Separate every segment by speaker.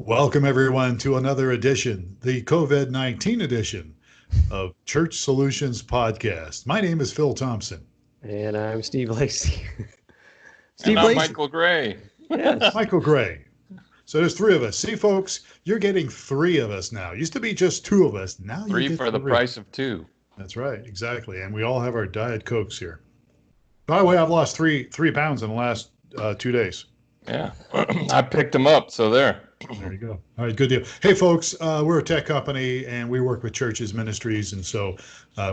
Speaker 1: Welcome, everyone, to another edition, the COVID-19 edition of Church Solutions Podcast. My name is Phil Thompson.
Speaker 2: And I'm Steve Lacy.
Speaker 3: And I'm Michael Gray.
Speaker 2: Yes.
Speaker 1: Michael Gray. So there's three of us. See, folks, you're getting three of us now. Used to be just two of us. Now
Speaker 3: Three
Speaker 1: you get
Speaker 3: for the price of two.
Speaker 1: That's right, exactly. And we all have our Diet Cokes here. By the way, I've lost three pounds in the last 2 days.
Speaker 3: Yeah, I picked them up, so there.
Speaker 1: There you go. All right, good deal. Hey, folks, we're a tech company, and we work with churches, ministries, and so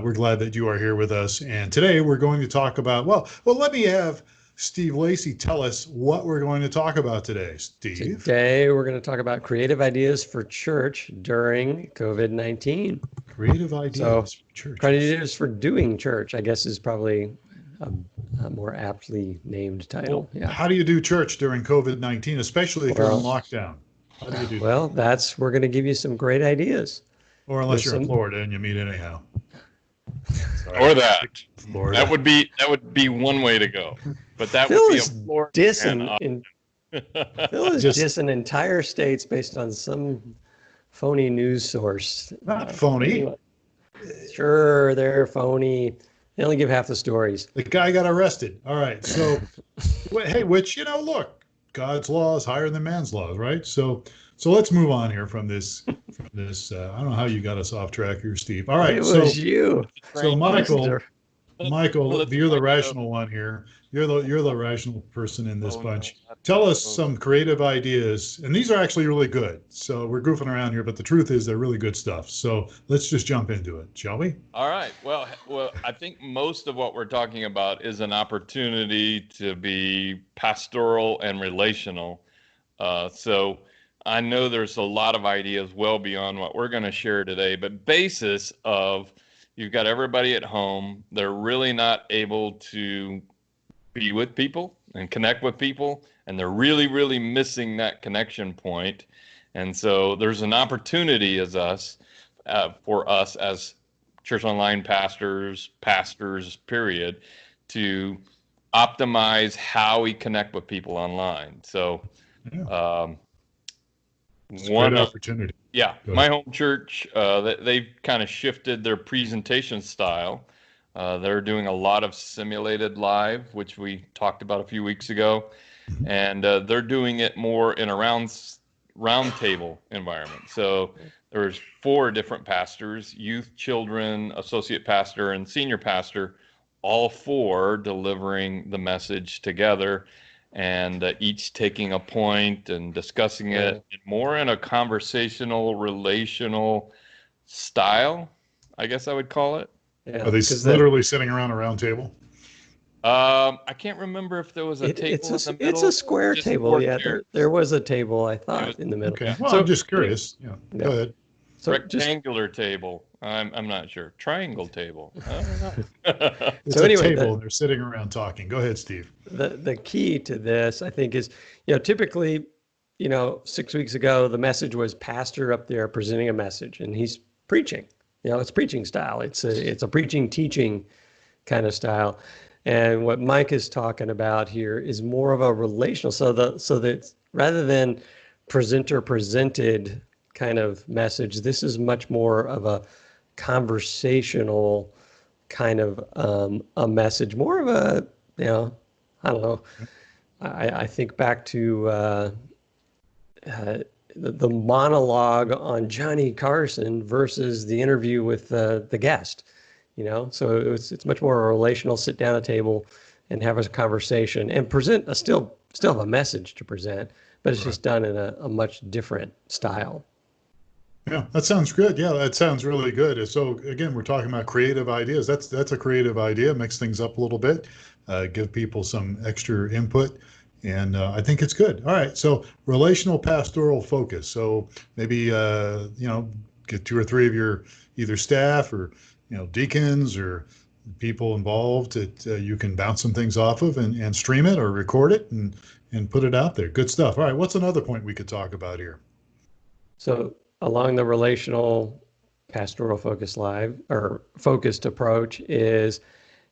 Speaker 1: we're glad that you are here with us. And today we're going to talk about, well, let me have Steve Lacy tell us what we're going to talk about today. Steve?
Speaker 2: Today we're going to talk about creative ideas for church during COVID-19.
Speaker 1: Creative ideas for church.
Speaker 2: Creative ideas for doing church, I guess, is probably a more aptly named title.
Speaker 1: Well, how do you do church during COVID-19, especially if you're on lockdown? How do you do
Speaker 2: that? We're going to give you some great ideas.
Speaker 1: Or unless you're in Florida and you meet anyhow.
Speaker 3: Sorry. Or that. Florida. That would be one way to go. But that
Speaker 2: Phil
Speaker 3: would be
Speaker 2: is
Speaker 3: a Florida.
Speaker 2: Phil is dissing entire states based on some phony news source.
Speaker 1: Not phony.
Speaker 2: Anyway. Sure, they're phony. They only give half the stories.
Speaker 1: The guy got arrested. All right. So, hey, which, look, God's law is higher than man's laws, right? So let's move on here from this. I don't know how you got us off track here, Steve. All right.
Speaker 2: It was you.
Speaker 1: So Michael, you're the rational one here. You're the rational person in this bunch. Tell us some creative ideas, and these are actually really good. So we're goofing around here, but the truth is they're really good stuff. So let's just jump into it, shall we?
Speaker 3: All right. Well, I think most of what we're talking about is an opportunity to be pastoral and relational. So I know there's a lot of ideas well beyond what we're going to share today, but basis of you've got everybody at home. They're really not able to be with people and connect with people, and they're really, really missing that connection point. And so there's an opportunity for us as Church Online pastors, period, to optimize how we connect with people online. So
Speaker 1: one opportunity.
Speaker 3: Yeah, my home church, they've kind of shifted their presentation style. They're doing a lot of simulated live, which we talked about a few weeks ago, and they're doing it more in a round table environment. So there's 4 different pastors: youth, children, associate pastor, and senior pastor, all 4 delivering the message together, and each taking a point and discussing it more in a conversational, relational style, I guess I would call it.
Speaker 2: Yeah,
Speaker 1: are they literally sitting around a round table?
Speaker 3: I can't remember if there was a table in the middle.
Speaker 2: It's a square table. Yeah, there was a table, I thought, in the middle.
Speaker 1: Okay. Well, I'm just curious. Yeah. Go ahead.
Speaker 3: So rectangular table. I'm not sure. Triangle table. I don't know.
Speaker 1: It's a table. They're sitting around talking. Go ahead, Steve.
Speaker 2: The key to this, I think, is typically, 6 weeks ago the message was pastor up there presenting a message, and he's preaching. It's preaching style. It's a preaching, teaching kind of style. And what Mike is talking about here is more of a relational. So that rather than presented kind of message, this is much more of a conversational kind of a message. More of a, I don't know. I think back to the monologue on Johnny Carson versus the interview with the guest, so it's much more a relational, sit down at a table and have a conversation and present still have a message to present, but it's just done in a much different style.
Speaker 1: Yeah, that sounds good. Yeah, that sounds really good. So again, we're talking about creative ideas. That's a creative idea. Mix things up a little bit, give people some extra input. And I think it's good. All right. So relational pastoral focus. So maybe, get 2 or 3 of your either staff or, deacons or people involved that you can bounce some things off of and stream it or record it and put it out there. Good stuff. All right. What's another point we could talk about here?
Speaker 2: So along the relational pastoral focused approach is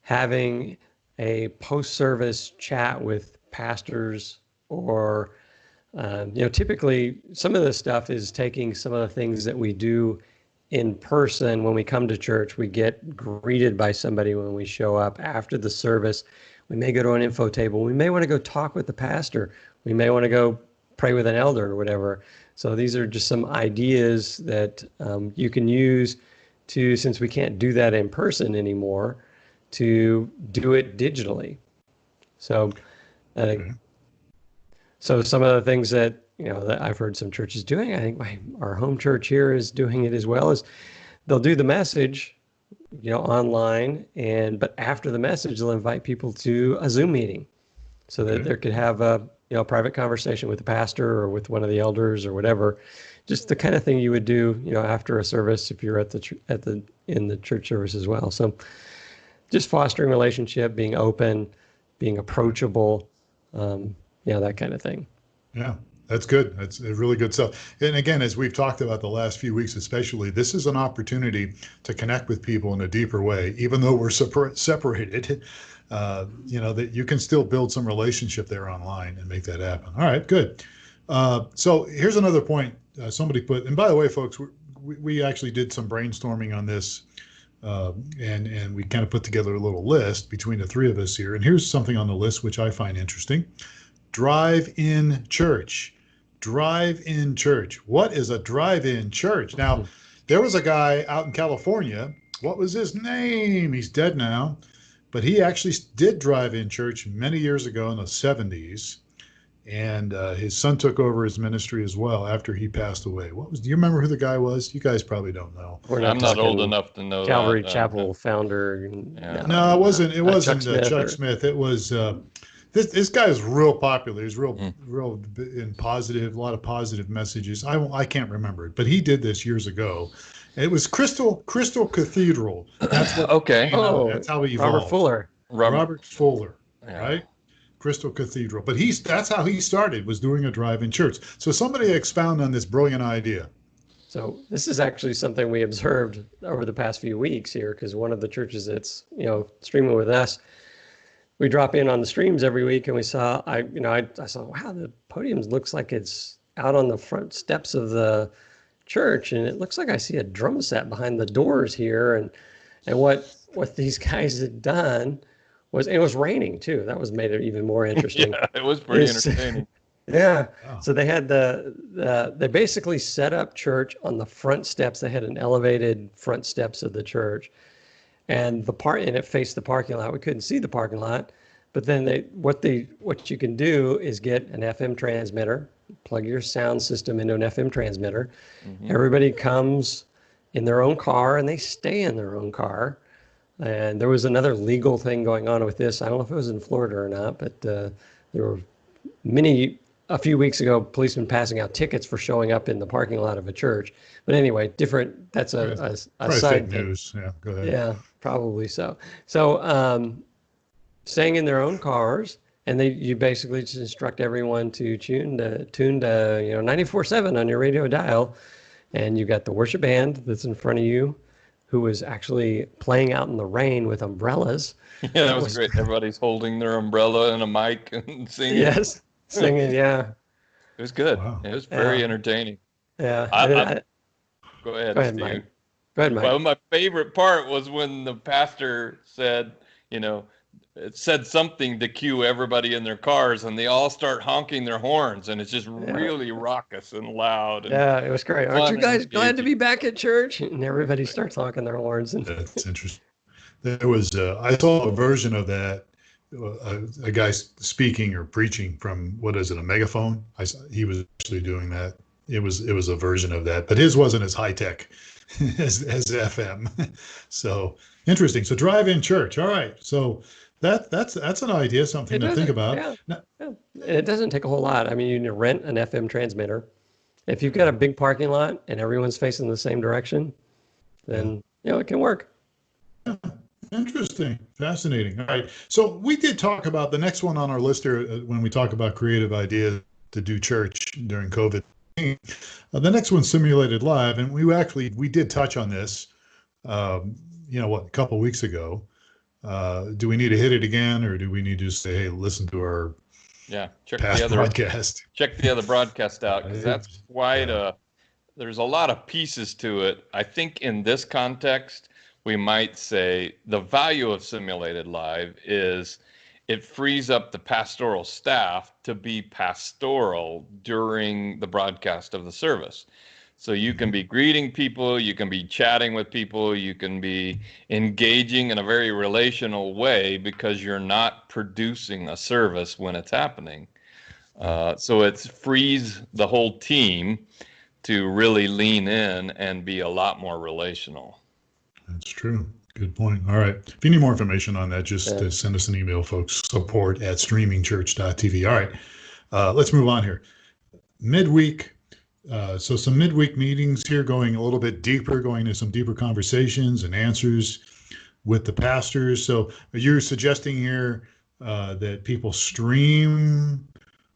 Speaker 2: having a post-service chat with pastors or Typically some of this stuff is taking some of the things that we do in person when we come to church. We get greeted by somebody when we show up after the service. We may go to an info table. We may want to go talk with the pastor. We may want to go pray with an elder or whatever. So these are just some ideas that you can use to, since we can't do that in person anymore, to do it digitally. So, so some of the things that, that I've heard some churches doing, I think our home church here is doing it as well, is they'll do the message, online, but after the message, they'll invite people to a Zoom meeting so that they could have a private conversation with the pastor or with one of the elders or whatever, just the kind of thing you would do, after a service if you're in the church service as well. So just fostering relationship, being open, being approachable, that kind of thing.
Speaker 1: Yeah, that's good. That's really good stuff. And again, as we've talked about the last few weeks, especially, this is an opportunity to connect with people in a deeper way, even though we're separated. That you can still build some relationship there online and make that happen. All right, good. So here's another point somebody put, and by the way, folks, we actually did some brainstorming on this, and we kind of put together a little list between the three of us here. And here's something on the list which I find interesting. Drive-in church. Drive-in church. What is a drive-in church? Now, there was a guy out in California. What was his name? He's dead now. But he actually did drive-in church many years ago in the 70s. And his son took over his ministry as well after he passed away. Do you remember who the guy was? You guys probably don't know.
Speaker 3: I'm not old enough to know
Speaker 2: Calvary
Speaker 3: that.
Speaker 2: Chapel founder.
Speaker 1: Yeah. No, it wasn't Chuck Smith. It was this guy is real popular. He's real in positive, a lot of positive messages. I can't remember it, but he did this years ago. It was Crystal Cathedral. That's what.
Speaker 3: Okay.
Speaker 1: That's how he evolved. Robert Fuller, right? Crystal Cathedral. But that's how he started, was doing a drive-in church. So somebody expound on this brilliant idea.
Speaker 2: So this is actually something we observed over the past few weeks here, because one of the churches that's, streaming with us, we drop in on the streams every week, and we saw, I saw, wow, the podium looks like it's out on the front steps of the church, and it looks like I see a drum set behind the doors here. And what these guys had done was, it was raining too. That made it even more interesting.
Speaker 3: Yeah, it was pretty entertaining.
Speaker 2: Yeah. Wow. So they had they basically set up church on the front steps. They had an elevated front steps of the church, and it faced the parking lot. We couldn't see the parking lot, but then what you can do is get an FM transmitter, plug your sound system into an FM transmitter. Mm-hmm. Everybody comes in their own car, and they stay in their own car. And there was another legal thing going on with this. I don't know if it was in Florida or not, but there were a few weeks ago, policemen passing out tickets for showing up in the parking lot of a church. But anyway, that's a side thing.
Speaker 1: News. Yeah, go ahead.
Speaker 2: Yeah, probably so. So staying in their own cars, and you basically just instruct everyone to tune to 94.7 on your radio dial, and you got the worship band that's in front of you, who was actually playing out in the rain with umbrellas.
Speaker 3: Yeah, that was great. Everybody's holding their umbrella and a mic and singing.
Speaker 2: Yes, singing, yeah.
Speaker 3: It was good. Wow. It was very entertaining. Yeah. Go ahead, Steve.
Speaker 2: Mike. Go ahead, Mike.
Speaker 3: Well, my favorite part was when the pastor said, it said something to cue everybody in their cars, and they all start honking their horns, and it's just really raucous and loud. And
Speaker 2: it was great. Aren't you guys glad to be back at church? And everybody starts honking their horns.
Speaker 1: That's interesting. There was I saw a version of that, a guy speaking or preaching from, what is it, a megaphone? He was actually doing that. It was a version of that, but his wasn't as high tech as FM. So interesting. So drive-in church. All right. So that's an idea, something to think about.
Speaker 2: Yeah. And it doesn't take a whole lot. I mean, you need to rent an FM transmitter. If you've got a big parking lot and everyone's facing the same direction, then it can work.
Speaker 1: Yeah. Interesting. Fascinating. All right. So we did talk about the next one on our list here when we talk about creative ideas to do church during COVID. The next one's simulated live, and we did touch on this a couple of weeks ago. Do we need to hit it again, or do we need to say, hey, listen to our
Speaker 3: Yeah, check
Speaker 1: past
Speaker 3: the other
Speaker 1: broadcast.
Speaker 3: broadcast out, because that's quite there's a lot of pieces to it. I think in this context, we might say the value of simulated live is it frees up the pastoral staff to be pastoral during the broadcast of the service. So you can be greeting people, you can be chatting with people, you can be engaging in a very relational way because you're not producing a service when it's happening. So it frees the whole team to really lean in and be a lot more relational.
Speaker 1: That's true. Good point. All right. If you need more information on that, just send us an email, folks. support@streamingchurch.tv. All right. Let's move on here. Midweek. So some midweek meetings here, going a little bit deeper, going into some deeper conversations and answers with the pastors. So you're suggesting here that people stream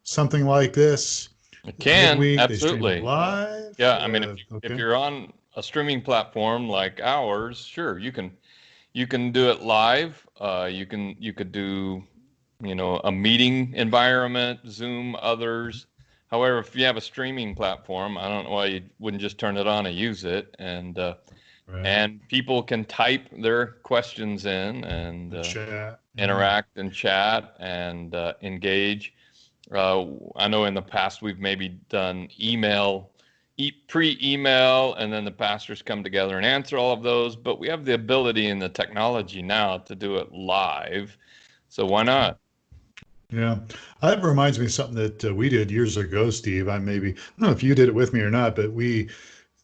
Speaker 1: something like this?
Speaker 3: It can,
Speaker 1: midweek,
Speaker 3: absolutely.
Speaker 1: They stream live?
Speaker 3: Yeah, I mean, if you're on a streaming platform like ours, sure, you can do it live. You could do, a meeting environment, Zoom, others. However, if you have a streaming platform, I don't know why you wouldn't just turn it on and use it. And and people can type their questions in and interact and chat and engage. I know in the past we've maybe done pre-email, and then the pastors come together and answer all of those. But we have the ability and the technology now to do it live. So why not?
Speaker 1: Yeah, that reminds me of something that we did years ago, Steve. I don't know if you did it with me or not, but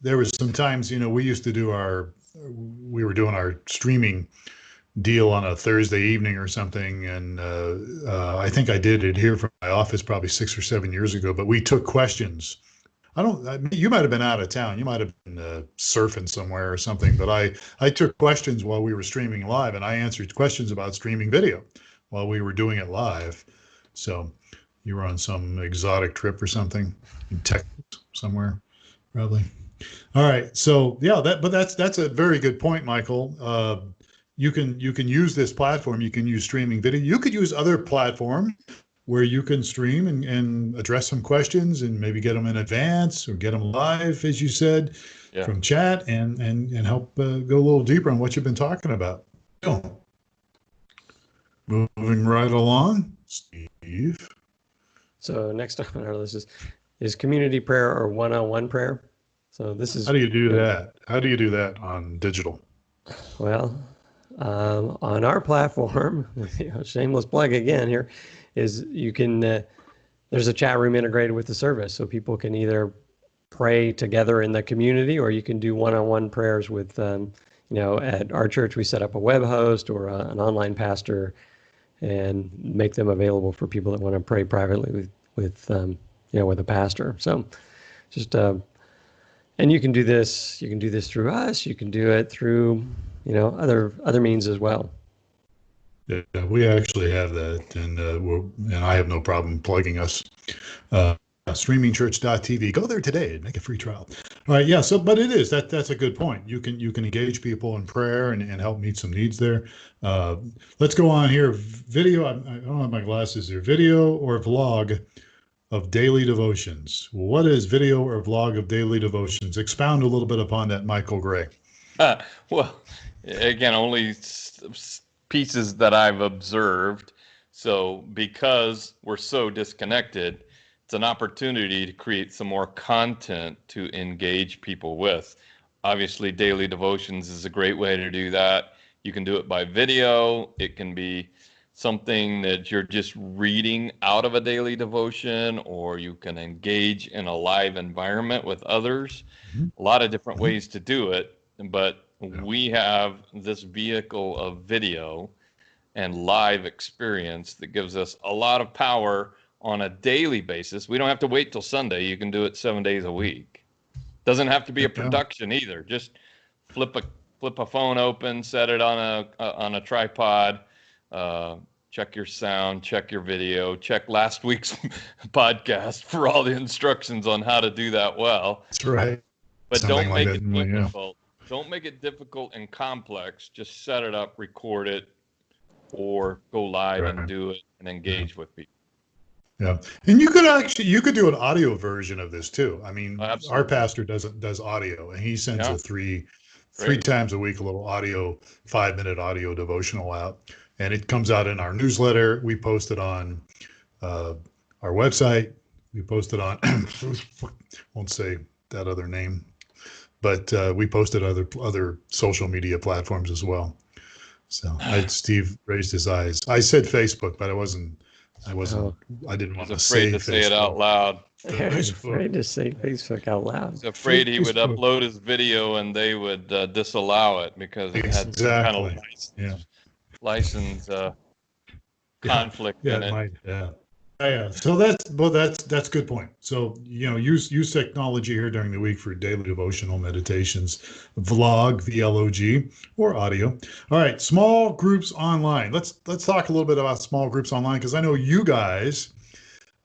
Speaker 1: there was some times, we used to do we were doing our streaming deal on a Thursday evening or something. And I think I did it here from my office probably 6 or 7 years ago, but we took questions. You might have been out of town. You might have been surfing somewhere or something, but I took questions while we were streaming live, and I answered questions about streaming video while we were doing it live. So you were on some exotic trip or something in Texas somewhere, probably. All right. So yeah, that's a very good point, Michael. You can use this platform. You can use streaming video. You could use other platforms where you can stream and address some questions and maybe get them in advance or get them live, as you said, from chat and help go a little deeper on what you've been talking about. Moving right along, Steve.
Speaker 2: So next on our list is community prayer or one-on-one prayer. So this is
Speaker 1: how do you do that? How do you do that on digital?
Speaker 2: Well, on our platform, shameless plug again here, is you can there's a chat room integrated with the service, so people can either pray together in the community, or you can do one-on-one prayers with at our church we set up a web host or an online pastor and make them available for people that want to pray privately with a pastor. So just and you can do this through us, you can do it through other means as well.
Speaker 1: Yeah, we actually have that, and I have no problem plugging us. Streamingchurch.tv. Go there today and make a free trial. All right, yeah. So, but that's a good point. You can engage people in prayer and help meet some needs there. Let's go on here. Video. I don't have my glasses here. Video or vlog of daily devotions. What is video or vlog of daily devotions? Expound a little bit upon that, Michael Gray.
Speaker 3: Well, again, only pieces that I've observed. So because we're so disconnected, it's an opportunity to create some more content to engage people with. Obviously, daily devotions is a great way to do that. You can do it by video. It can be something that you're just reading out of a daily devotion, or you can engage in a live environment with others. A lot of different ways to do it, but we have this vehicle of video and live experience that gives us a lot of power on a daily basis. We don't have to wait till Sunday. You can do it 7 days a week. Doesn't have to be a production either. Just flip a phone open, set it on a tripod, check your sound, check your video, check last week's podcast for all the instructions on how to do that well.
Speaker 1: That's right.
Speaker 3: But don't make it difficult. Don't make it difficult and complex. Just set it up, record it, or go live and do it and engage with people.
Speaker 1: Yeah. And you could do an audio version of this too. I mean,
Speaker 3: Absolutely.
Speaker 1: our pastor does audio, and he sends
Speaker 3: Yeah.
Speaker 1: a three
Speaker 3: Great.
Speaker 1: times a week, a little audio, 5-minute audio devotional out. And it comes out in our newsletter. We post it on our website. We post it on, won't say that other name, but we post it other social media platforms as well. So Steve raised his eyes. I said Facebook, but I didn't want to say
Speaker 3: Afraid to say it
Speaker 1: Facebook.
Speaker 3: out loud.
Speaker 2: I was afraid to say Facebook out loud.
Speaker 3: He's afraid he would
Speaker 1: Facebook.
Speaker 3: upload his video and they would disallow it because it had some kind of license conflict in it.
Speaker 1: Might, yeah. So that's good point. So use technology here during the week for daily devotional meditations, vlog, VLOG, or audio. All right, small groups online. Let's talk a little bit about small groups online, because I know you guys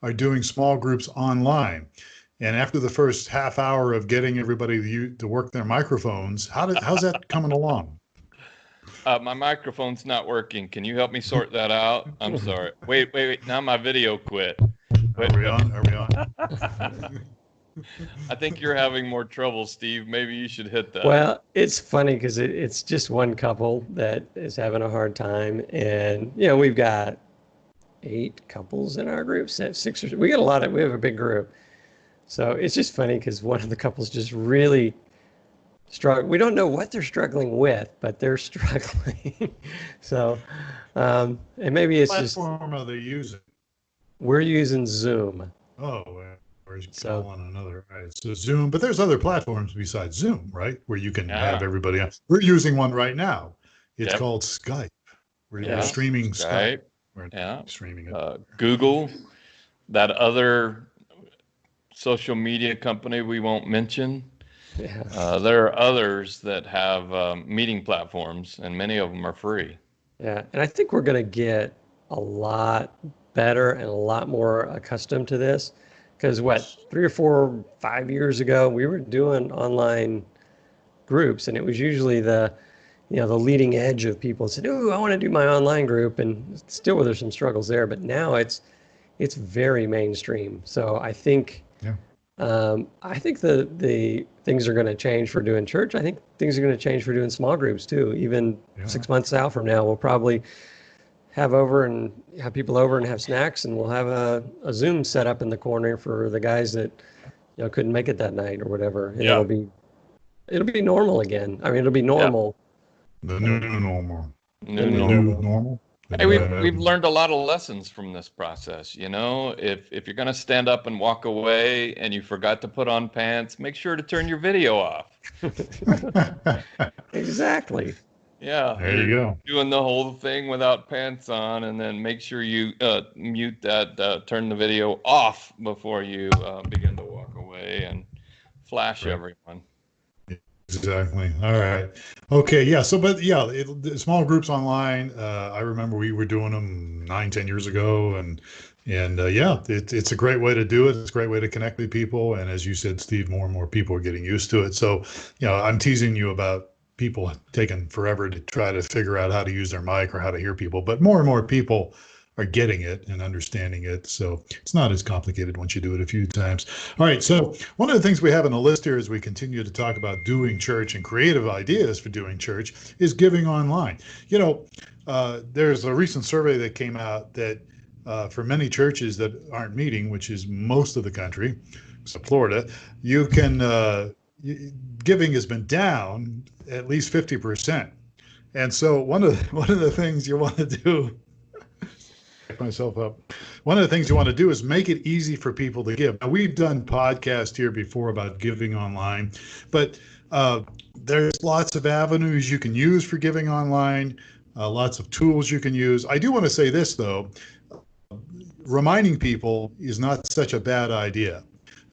Speaker 1: are doing small groups online. And after the first half hour of getting everybody to work their microphones, how's that coming along?
Speaker 3: My microphone's not working. Can you help me sort that out? I'm sorry. Wait. Now my video quit.
Speaker 1: Are we on?
Speaker 3: I think you're having more trouble, Steve. Maybe you should hit that.
Speaker 2: Well, it's funny because it's just one couple that is having a hard time. And, we've got 8 couples in our group, 6 or we have a big group. So it's just funny because one of the couples just really struggle. We don't know what they're struggling with, but they're struggling. So, and maybe it's just.
Speaker 1: What platform are they using?
Speaker 2: We're using Zoom.
Speaker 1: Oh, we're calling another. Right. So Zoom, but there's other platforms besides Zoom, right? Where you can have everybody on. We're using one right now. It's called Skype. We're streaming Skype. We're streaming it.
Speaker 3: Google, that other social media company we won't mention. Yeah. There are others that have meeting platforms, and many of them are free.
Speaker 2: Yeah, and I think we're going to get a lot better and a lot more accustomed to this, because 3 or 4, 5 years ago, we were doing online groups, and it was usually the leading edge of people said, "Oh, I want to do my online group," and still there's some struggles there, but now it's very mainstream. So I think. I think the things are going to change for doing church. I think things are going to change for doing small groups too. Even 6 months out from now, we'll probably have people over and have snacks, and we'll have a Zoom set up in the corner for the guys that couldn't make it that night or whatever. And it'll be normal again. I mean, it'll be normal.
Speaker 1: The new normal.
Speaker 3: New
Speaker 1: normal.
Speaker 3: Hey, we've learned a lot of lessons from this process. If you're going to stand up and walk away and you forgot to put on pants, make sure to turn your video off.
Speaker 2: Exactly.
Speaker 3: Yeah.
Speaker 1: There you go.
Speaker 3: Doing the whole thing without pants on, and then make sure you mute that, turn the video off before you begin to walk away and flash everyone.
Speaker 1: Exactly. All right. Okay. Yeah. So, the small groups online. I remember we were doing them 9-10 years ago, and it's a great way to do it. It's a great way to connect with people. And as you said, Steve, more and more people are getting used to it. So, I'm teasing you about people taking forever to try to figure out how to use their mic or how to hear people, but more and more people are getting it and understanding it. So it's not as complicated once you do it a few times. All right. So one of the things we have on the list here as we continue to talk about doing church and creative ideas for doing church is giving online. There's a recent survey that came out that for many churches that aren't meeting, which is most of the country, except Florida, you can giving has been down at least 50%. And so one of the things you want to do myself up. One of the things you want to do is make it easy for people to give. Now, we've done podcasts here before about giving online, but there's lots of avenues you can use for giving online, lots of tools you can use. I do want to say this, though. Reminding people is not such a bad idea.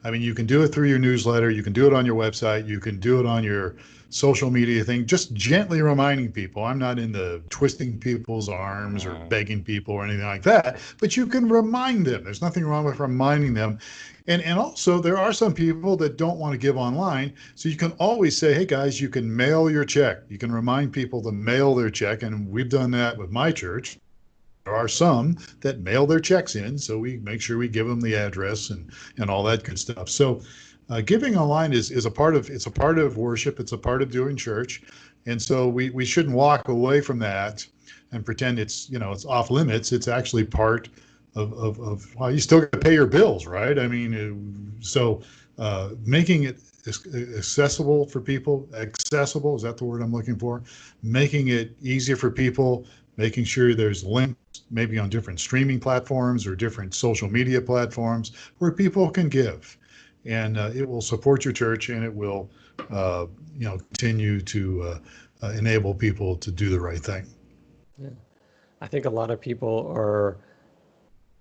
Speaker 1: I mean, you can do it through your newsletter. You can do it on your website. You can do it on your social media thing, just gently reminding people. I'm not into twisting people's arms or begging people or anything like that, but you can remind them. There's nothing wrong with reminding them. And also, there are some people that don't want to give online, so you can always say, hey, guys, you can mail your check. You can remind people to mail their check, and we've done that with my church. there are some that mail their checks in, so we make sure we give them the address and all that good stuff. So giving online is a part of, it's a part of worship, it's a part of doing church, and so we shouldn't walk away from that and pretend it's, you know, it's off limits. It's actually part of well, you still got to pay your bills, right? I mean, so making it accessible for people, accessible, is that the word I'm looking for? Making it easier for people, making sure there's links maybe on different streaming platforms or different social media platforms where people can give. And it will support your church, and it will, you know, continue to enable people to do the right thing.
Speaker 2: Yeah. I think a lot of people are,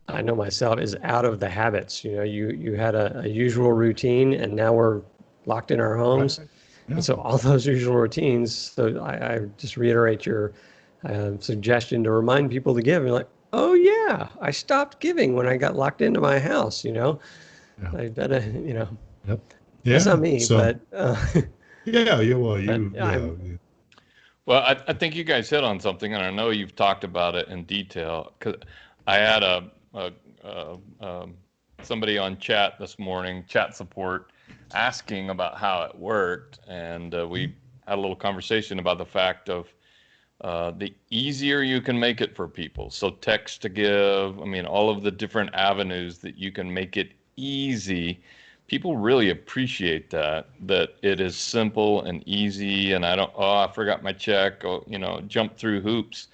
Speaker 2: I know myself, is out of the habits. You know, you had a usual routine, and now we're locked in our homes.
Speaker 1: Right. Yeah.
Speaker 2: And so all those usual routines, so I just reiterate your suggestion to remind people to give. You're like, oh yeah, I stopped giving when I got locked into my house, you know.
Speaker 1: Yeah.
Speaker 2: I better, you know,
Speaker 1: Yep.
Speaker 2: that's
Speaker 1: Yeah.
Speaker 2: not me,
Speaker 1: So,
Speaker 2: but
Speaker 1: yeah, well,
Speaker 2: but
Speaker 3: Well, I think you guys hit on something, and I know you've talked about it in detail. Cause I had somebody on chat this morning, chat support, asking about how it worked, and we had a little conversation about the fact of the easier you can make it for people. So text to give, I mean, all of the different avenues that you can make it easy. People really appreciate that it is simple and easy, and I forgot my check, or, you know, jump through hoops.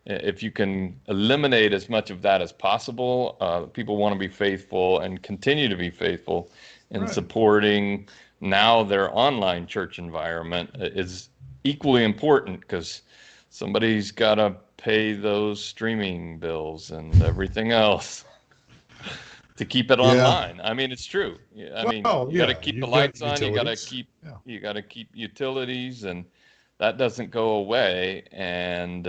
Speaker 3: If you can eliminate as much of that as possible, people want to be faithful and continue to be faithful in supporting now their online church environment is equally important, because somebody's got to pay those streaming bills and everything else to keep it online. I mean, it's true. I mean, you got to keep the lights on. You got to keep utilities, and that doesn't go away. And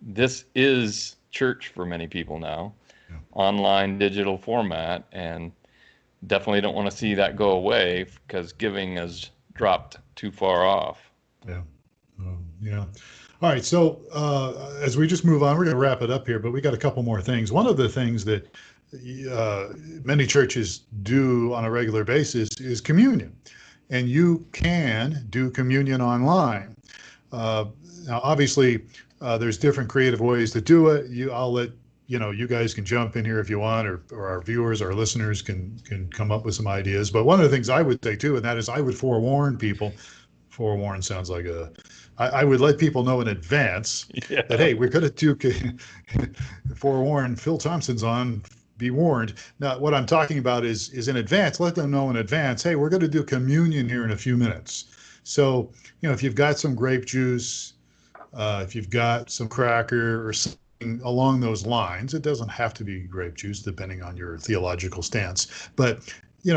Speaker 3: this is church for many people now, online digital format, and definitely don't want to see that go away because giving has dropped too far off.
Speaker 1: Yeah. Yeah. All right. So as we just move on, we're going to wrap it up here, but we got a couple more things. One of the things that many churches do on a regular basis is communion, and you can do communion online. Now, obviously, there's different creative ways to do it. I'll let you guys can jump in here if you want, or our viewers, our listeners can come up with some ideas. But one of the things I would say too, and that is I would forewarn people. Forewarn sounds like I would let people know in advance that, hey, we're going to do forewarn. Phil Thompson's on. Be warned. Now, what I'm talking about is in advance. Let them know in advance. Hey, we're going to do communion here in a few minutes. So, if you've got some grape juice, if you've got some cracker or something along those lines, it doesn't have to be grape juice, depending on your theological stance. But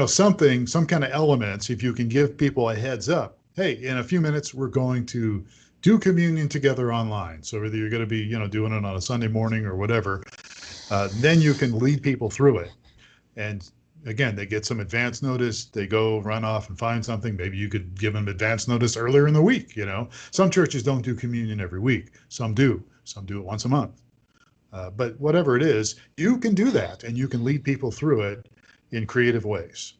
Speaker 1: some kind of elements. If you can give people a heads up. Hey, in a few minutes, we're going to do communion together online. So whether you're going to be, doing it on a Sunday morning or whatever, then you can lead people through it. And again, they get some advance notice. They go run off and find something. Maybe you could give them advance notice earlier in the week. Some churches don't do communion every week. Some do. Some do it once a month. But whatever it is, you can do that, and you can lead people through it in creative ways.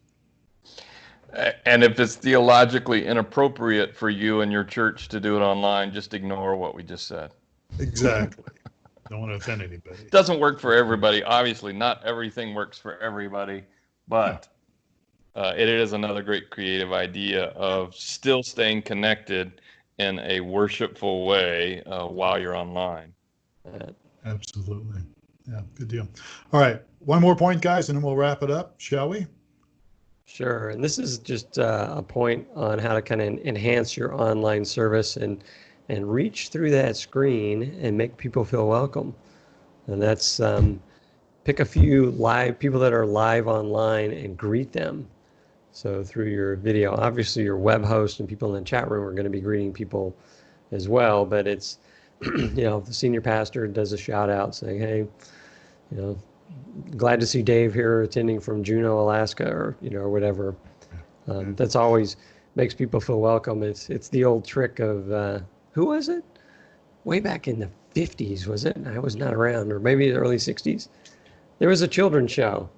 Speaker 3: And if it's theologically inappropriate for you and your church to do it online, just ignore what we just said.
Speaker 1: Exactly. Don't want to offend anybody.
Speaker 3: It doesn't work for everybody. Obviously, not everything works for everybody, but it is another great creative idea of still staying connected in a worshipful way while you're online.
Speaker 1: Absolutely. Yeah, good deal. All right. One more point, guys, and then we'll wrap it up, shall we?
Speaker 2: Sure. And this is just a point on how to kind of enhance your online service and reach through that screen and make people feel welcome. And that's pick a few live people that are live online and greet them. So through your video, obviously your web host and people in the chat room are going to be greeting people as well. But it's, the senior pastor does a shout out saying, hey, glad to see Dave here attending from Juneau, Alaska, or whatever. That's always makes people feel welcome. It's the old trick of who was it? way back in the 50s, was it? I was not around, or maybe the early 60s. There was a children's show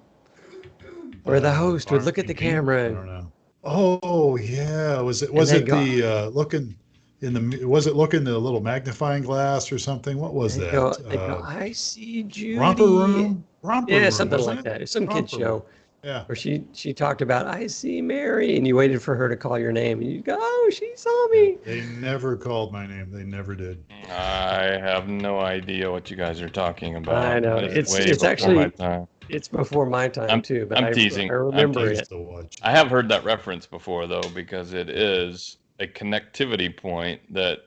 Speaker 2: where the host would look at the camera
Speaker 1: I
Speaker 2: and
Speaker 1: don't know. Oh yeah, was
Speaker 2: they'd
Speaker 1: it
Speaker 2: go,
Speaker 1: the looking in the was it looking in a little magnifying glass or something? What was that?
Speaker 2: they'd go, I see
Speaker 1: Romper
Speaker 2: Judy.
Speaker 1: Room? Romper
Speaker 2: Yeah,
Speaker 1: Room,
Speaker 2: something
Speaker 1: wasn't
Speaker 2: like
Speaker 1: it?
Speaker 2: that. It's some kid
Speaker 1: Romper Room.
Speaker 2: show
Speaker 1: Yeah.
Speaker 2: where she talked about, I see Mary, and you waited for her to call your name, and you go, oh, she saw
Speaker 1: Yeah.
Speaker 2: me.
Speaker 1: They never called my name. They never did.
Speaker 3: I have no idea what you guys are talking
Speaker 2: I
Speaker 3: about.
Speaker 2: know
Speaker 3: It's way
Speaker 2: it's
Speaker 3: before my
Speaker 2: actually
Speaker 3: time.
Speaker 2: it's before my time too, but
Speaker 3: I'm
Speaker 2: I
Speaker 3: teasing.
Speaker 2: remember
Speaker 1: I used
Speaker 2: it.
Speaker 1: to watch.
Speaker 3: I have heard that reference before though, because it is a connectivity point that,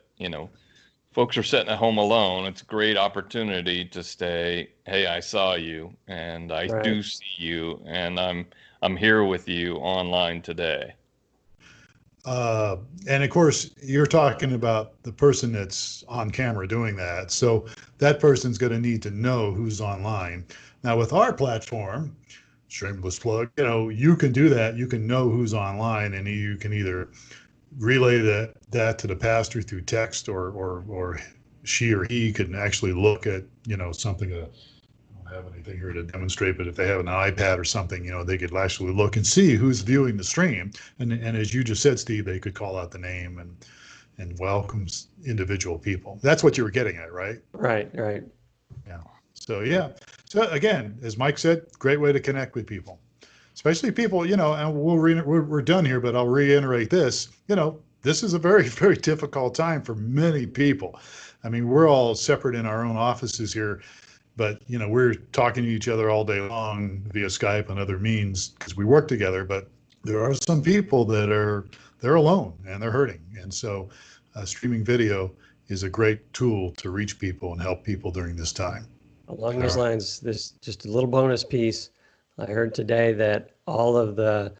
Speaker 3: folks are sitting at home alone. It's a great opportunity to say, "Hey, I saw you, and I
Speaker 2: Right.
Speaker 3: do see you, and I'm here with you online today."
Speaker 1: Uh, and of course, you're talking about the person that's on camera doing that. So that person's going to need to know who's online. Now, with our platform, shameless plug, you can do that. You can know who's online, and you can either relay that to the pastor through text, or she or he can actually look at, something. I don't have anything here to demonstrate, but if they have an iPad or something, they could actually look and see who's viewing the stream. And as you just said, Steve, they could call out the name and welcome individual people. That's what you were getting at, right?
Speaker 2: Right.
Speaker 1: Yeah. So yeah. So again, as Mike said, great way to connect with people, especially people, and we're done here, but I'll reiterate this. This is a very, very difficult time for many people. I mean, we're all separate in our own offices here, but we're talking to each other all day long via Skype and other means because we work together. But there are some people that they're alone and they're hurting, and so streaming video is a great tool to reach people and help people during this time.
Speaker 2: Along
Speaker 1: All
Speaker 2: those
Speaker 1: right.
Speaker 2: lines, this just a little bonus piece. I heard today that all of the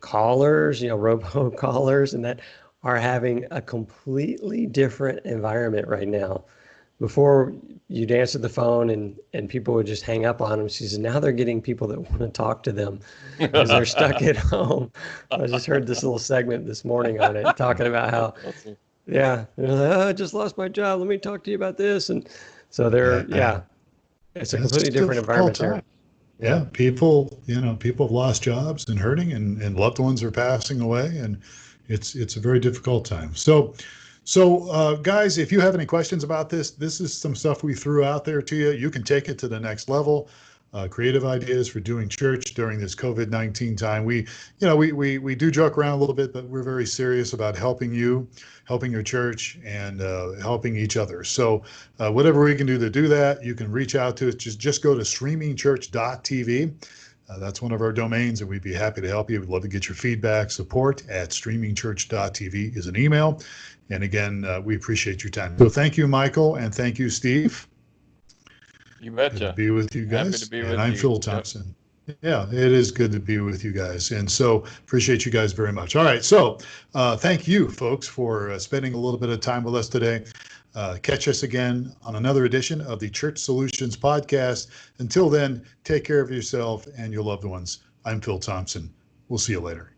Speaker 2: callers, robo callers, and that are having a completely different environment right now. Before you'd answer the phone and people would just hang up on them. She says now they're getting people that want to talk to them because they're stuck at home. I just heard this little segment this morning on it talking about how, yeah, they're like, oh, I just lost my job. Let me talk to you about this. And so
Speaker 1: Yeah,
Speaker 2: it's a
Speaker 1: it's
Speaker 2: completely
Speaker 1: a
Speaker 2: different
Speaker 1: difficult
Speaker 2: environment there.
Speaker 1: time. Yeah, people have lost jobs and hurting, and loved ones are passing away, and it's a very difficult time. So guys, if you have any questions about this is some stuff we threw out there to you. You can take it to the next level. Creative ideas for doing church during this COVID-19 time. We do joke around a little bit, but we're very serious about helping you, helping your church, and helping each other. So whatever we can do to do that, you can reach out to us. Just go to streamingchurch.tv. That's one of our domains, and we'd be happy to help you. We'd love to get your feedback. Support at streamingchurch.tv is an email. And again, we appreciate your time. So thank you, Michael, and thank you, Steve.
Speaker 3: You
Speaker 1: Good to
Speaker 3: betcha.
Speaker 1: be with you
Speaker 3: Happy
Speaker 1: guys.
Speaker 3: to be
Speaker 1: And
Speaker 3: with
Speaker 1: I'm
Speaker 3: you.
Speaker 1: Phil
Speaker 3: Yep.
Speaker 1: Thompson. Yeah, it is good to be with you guys. And so appreciate you guys very much. All right. So thank you, folks, for spending a little bit of time with us today. Catch us again on another edition of the Church Solutions Podcast. Until then, take care of yourself and your loved ones. I'm Phil Thompson. We'll see you later.